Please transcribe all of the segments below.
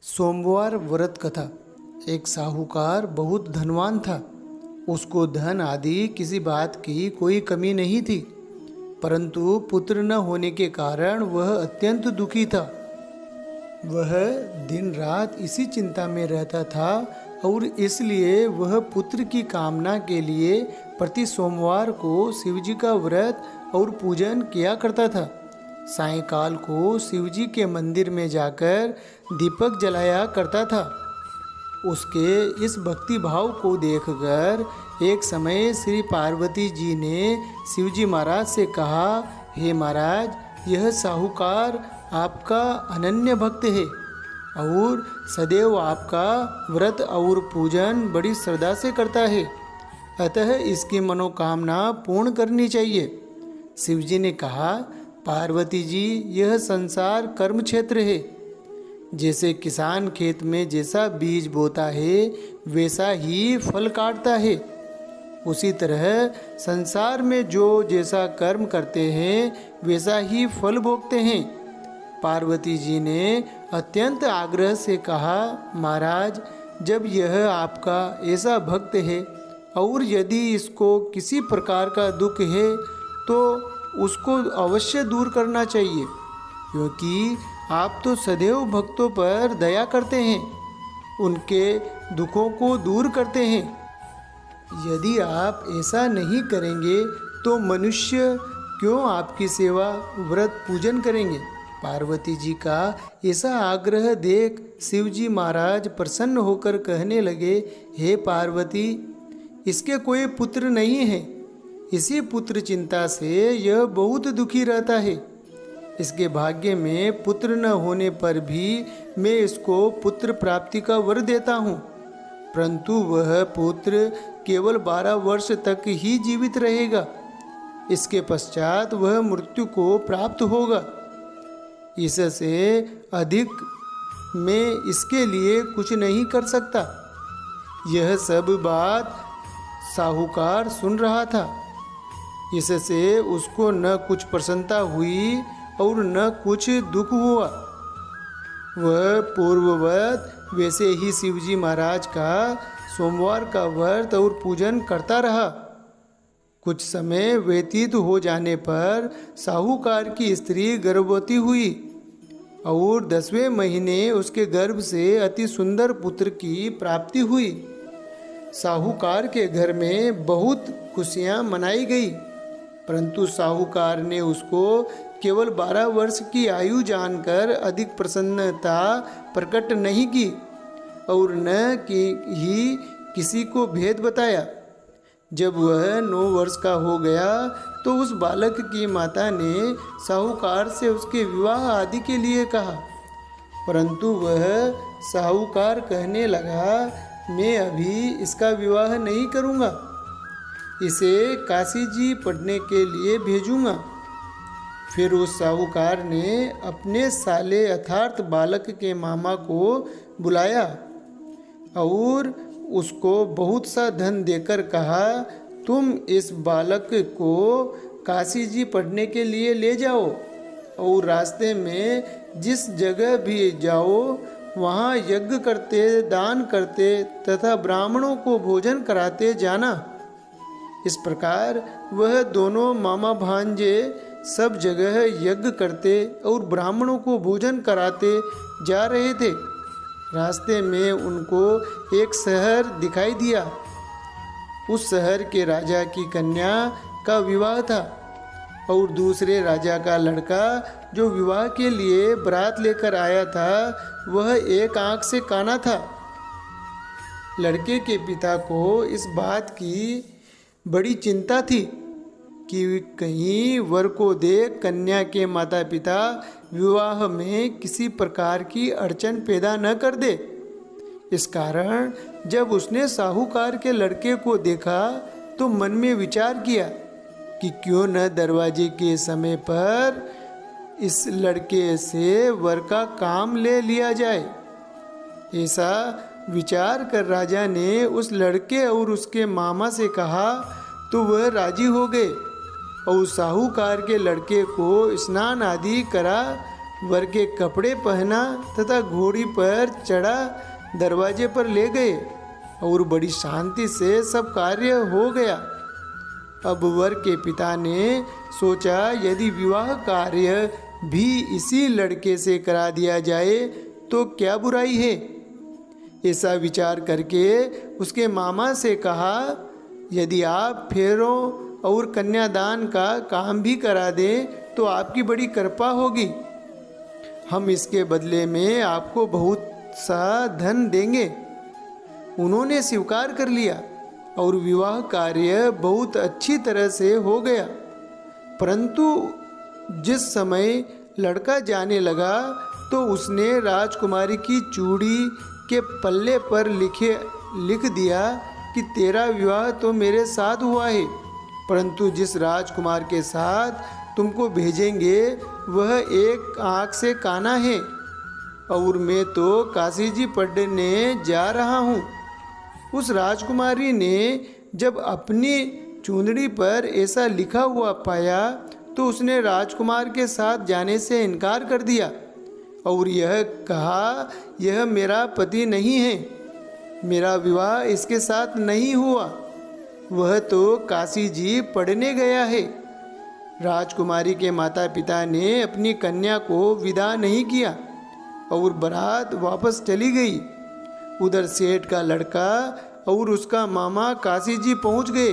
सोमवार व्रत कथा। एक साहूकार बहुत धनवान था। उसको धन आदि किसी बात की कोई कमी नहीं थी, परंतु पुत्र न होने के कारण वह अत्यंत दुखी था। वह दिन रात इसी चिंता में रहता था और इसलिए वह पुत्र की कामना के लिए प्रति सोमवार को शिवजी का व्रत और पूजन किया करता था। सायंकाल को शिवजी के मंदिर में जाकर दीपक जलाया करता था। उसके इस भक्ति भाव को देखकर एक समय श्री पार्वती जी ने शिवजी महाराज से कहा, हे महाराज, यह साहूकार आपका अनन्य भक्त है और सदैव आपका व्रत और पूजन बड़ी श्रद्धा से करता है, अतः इसकी मनोकामना पूर्ण करनी चाहिए। शिवजी ने कहा, पार्वती जी, यह संसार कर्म क्षेत्र है। जैसे किसान खेत में जैसा बीज बोता है वैसा ही फल काटता है, उसी तरह संसार में जो जैसा कर्म करते हैं वैसा ही फल भोगते हैं। पार्वती जी ने अत्यंत आग्रह से कहा, महाराज, जब यह आपका ऐसा भक्त है और यदि इसको किसी प्रकार का दुख है तो उसको अवश्य दूर करना चाहिए, क्योंकि आप तो सदैव भक्तों पर दया करते हैं, उनके दुखों को दूर करते हैं। यदि आप ऐसा नहीं करेंगे तो मनुष्य क्यों आपकी सेवा व्रत पूजन करेंगे। पार्वती जी का ऐसा आग्रह देख शिवजी महाराज प्रसन्न होकर कहने लगे, हे पार्वती, इसके कोई पुत्र नहीं है, इसी पुत्र चिंता से यह बहुत दुखी रहता है। इसके भाग्य में पुत्र न होने पर भी मैं इसको पुत्र प्राप्ति का वर देता हूँ, परंतु वह पुत्र केवल 12 वर्ष तक ही जीवित रहेगा। इसके पश्चात वह मृत्यु को प्राप्त होगा। इससे अधिक मैं इसके लिए कुछ नहीं कर सकता। यह सब बात साहूकार सुन रहा था। इससे उसको न कुछ प्रसन्नता हुई और न कुछ दुख हुआ। वह पूर्ववत वैसे ही शिवजी महाराज का सोमवार का व्रत और पूजन करता रहा। कुछ समय व्यतीत हो जाने पर साहूकार की स्त्री गर्भवती हुई और 10वें महीने उसके गर्भ से अति सुंदर पुत्र की प्राप्ति हुई। साहूकार के घर में बहुत खुशियाँ मनाई गई, परंतु साहूकार ने उसको केवल 12 वर्ष की आयु जानकर अधिक प्रसन्नता प्रकट नहीं की और न कि ही किसी को भेद बताया। जब वह 9 वर्ष का हो गया तो उस बालक की माता ने साहूकार से उसके विवाह आदि के लिए कहा, परंतु वह साहूकार कहने लगा, मैं अभी इसका विवाह नहीं करूँगा, इसे काशी जी पढ़ने के लिए भेजूँगा। फिर उस साहूकार ने अपने साले अर्थात बालक के मामा को बुलाया और उसको बहुत सा धन देकर कहा, तुम इस बालक को काशी जी पढ़ने के लिए ले जाओ और रास्ते में जिस जगह भी जाओ वहाँ यज्ञ करते, दान करते तथा ब्राह्मणों को भोजन कराते जाना। इस प्रकार वह दोनों मामा भांजे सब जगह यज्ञ करते और ब्राह्मणों को भोजन कराते जा रहे थे। रास्ते में उनको एक शहर दिखाई दिया। उस शहर के राजा की कन्या का विवाह था और दूसरे राजा का लड़का जो विवाह के लिए बारात लेकर आया था वह एक आंख से काना था। लड़के के पिता को इस बात की बड़ी चिंता थी कि कहीं वर को देख कन्या के माता पिता विवाह में किसी प्रकार की अड़चन पैदा न कर दे। इस कारण जब उसने साहूकार के लड़के को देखा तो मन में विचार किया कि क्यों न दरवाजे के समय पर इस लड़के से वर का काम ले लिया जाए। ऐसा विचार कर राजा ने उस लड़के और उसके मामा से कहा तो वह राजी हो गए और साहूकार के लड़के को स्नान आदि करा वर के कपड़े पहना तथा घोड़ी पर चढ़ा दरवाजे पर ले गए और बड़ी शांति से सब कार्य हो गया। अब वर के पिता ने सोचा यदि विवाह कार्य भी इसी लड़के से करा दिया जाए तो क्या बुराई है। ऐसा विचार करके उसके मामा से कहा, यदि आप फेरों और कन्यादान का काम भी करा दें तो आपकी बड़ी कृपा होगी। हम इसके बदले में आपको बहुत सा धन देंगे। उन्होंने स्वीकार कर लिया और विवाह कार्य बहुत अच्छी तरह से हो गया। परंतु जिस समय लड़का जाने लगा तो उसने राजकुमारी की चूड़ी के पल्ले पर लिख दिया कि तेरा विवाह तो मेरे साथ हुआ है, परंतु जिस राजकुमार के साथ तुमको भेजेंगे वह एक आँख से काना है और मैं तो काशी जी पढ़ने जा रहा हूँ। उस राजकुमारी ने जब अपनी चूंदड़ी पर ऐसा लिखा हुआ पाया तो उसने राजकुमार के साथ जाने से इनकार कर दिया और यह कहा, यह मेरा पति नहीं है, मेरा विवाह इसके साथ नहीं हुआ, वह तो काशी जी पढ़ने गया है। राजकुमारी के माता पिता ने अपनी कन्या को विदा नहीं किया और बारात वापस चली गई। उधर सेठ का लड़का और उसका मामा काशी जी पहुंच गए।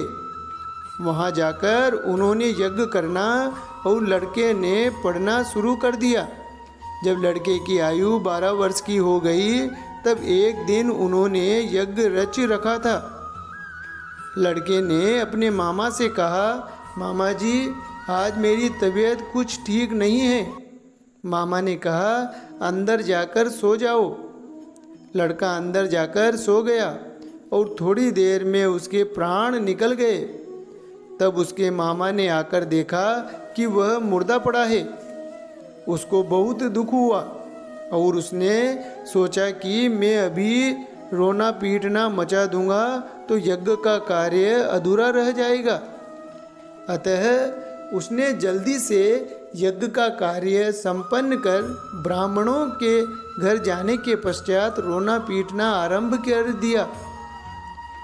वहां जाकर उन्होंने यज्ञ करना और लड़के ने पढ़ना शुरू कर दिया। जब लड़के की आयु 12 वर्ष की हो गई तब एक दिन उन्होंने यज्ञ रच रखा था। लड़के ने अपने मामा से कहा, मामा जी आज मेरी तबीयत कुछ ठीक नहीं है। मामा ने कहा, अंदर जाकर सो जाओ। लड़का अंदर जाकर सो गया और थोड़ी देर में उसके प्राण निकल गए। तब उसके मामा ने आकर देखा कि वह मुर्दा पड़ा है। उसको बहुत दुख हुआ और उसने सोचा कि मैं अभी रोना पीटना मचा दूंगा तो यज्ञ का कार्य अधूरा रह जाएगा। अतः उसने जल्दी से यज्ञ का कार्य संपन्न कर ब्राह्मणों के घर जाने के पश्चात रोना पीटना आरंभ कर दिया।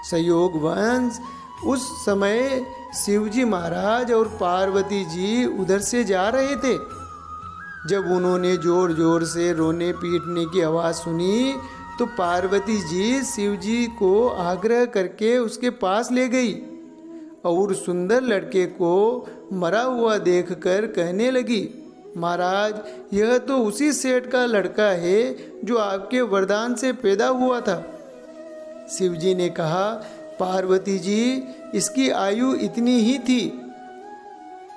संयोगवश उस समय शिवजी महाराज और पार्वती जी उधर से जा रहे थे। जब उन्होंने जोर जोर से रोने पीटने की आवाज़ सुनी तो पार्वती जी शिवजी को आग्रह करके उसके पास ले गई और सुंदर लड़के को मरा हुआ देखकर कहने लगी, महाराज यह तो उसी सेठ का लड़का है जो आपके वरदान से पैदा हुआ था। शिवजी ने कहा, पार्वती जी इसकी आयु इतनी ही थी,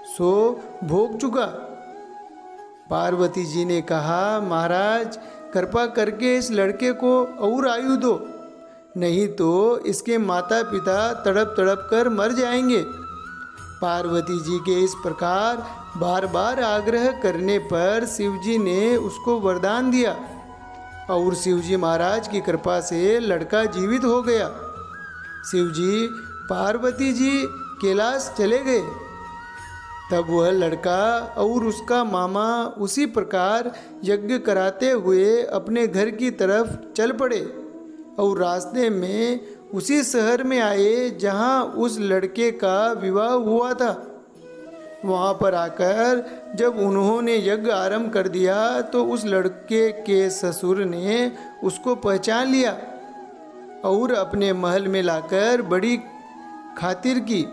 सो भोग चुका। पार्वती जी ने कहा, महाराज कृपा करके इस लड़के को और आयु दो, नहीं तो इसके माता पिता तड़प तड़प कर मर जाएंगे। पार्वती जी के इस प्रकार बार बार आग्रह करने पर शिवजी ने उसको वरदान दिया और शिवजी महाराज की कृपा से लड़का जीवित हो गया। शिवजी पार्वती जी कैलाश चले गए। तब वह लड़का और उसका मामा उसी प्रकार यज्ञ कराते हुए अपने घर की तरफ चल पड़े और रास्ते में उसी शहर में आए जहां उस लड़के का विवाह हुआ था। वहां पर आकर जब उन्होंने यज्ञ आरंभ कर दिया तो उस लड़के के ससुर ने उसको पहचान लिया और अपने महल में लाकर बड़ी खातिर की,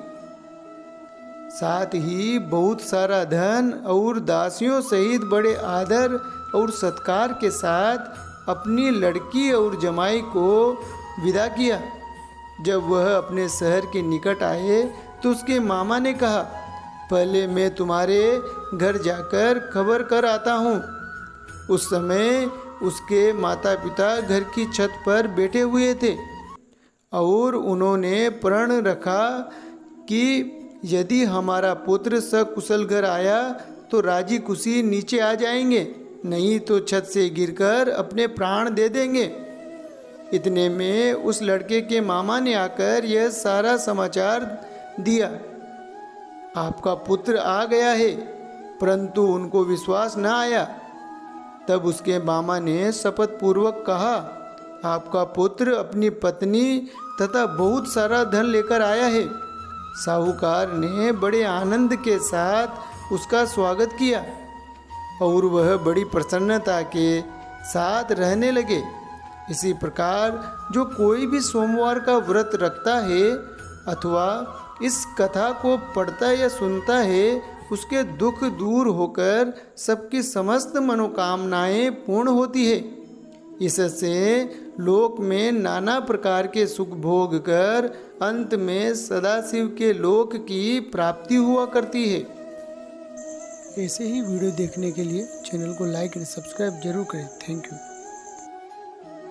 साथ ही बहुत सारा धन और दासियों सहित बड़े आदर और सत्कार के साथ अपनी लड़की और जमाई को विदा किया। जब वह अपने शहर के निकट आए तो उसके मामा ने कहा, पहले मैं तुम्हारे घर जाकर खबर कर आता हूँ। उस समय उसके माता पिता घर की छत पर बैठे हुए थे और उन्होंने प्रण रखा कि यदि हमारा पुत्र सकुशल घर आया तो राजी खुशी नीचे आ जाएंगे, नहीं तो छत से गिरकर अपने प्राण दे देंगे। इतने में उस लड़के के मामा ने आकर यह सारा समाचार दिया, आपका पुत्र आ गया है। परंतु उनको विश्वास न आया। तब उसके मामा ने शपथ पूर्वक कहा, आपका पुत्र अपनी पत्नी तथा बहुत सारा धन लेकर आया है। साहूकार ने बड़े आनंद के साथ उसका स्वागत किया और वह बड़ी प्रसन्नता के साथ रहने लगे। इसी प्रकार जो कोई भी सोमवार का व्रत रखता है अथवा इस कथा को पढ़ता या सुनता है, उसके दुख दूर होकर सबकी समस्त मनोकामनाएं पूर्ण होती है। इससे लोक में नाना प्रकार के सुख भोग कर अंत में सदाशिव के लोक की प्राप्ति हुआ करती है। ऐसे ही वीडियो देखने के लिए चैनल को लाइक और सब्सक्राइब जरूर करें। Thank you.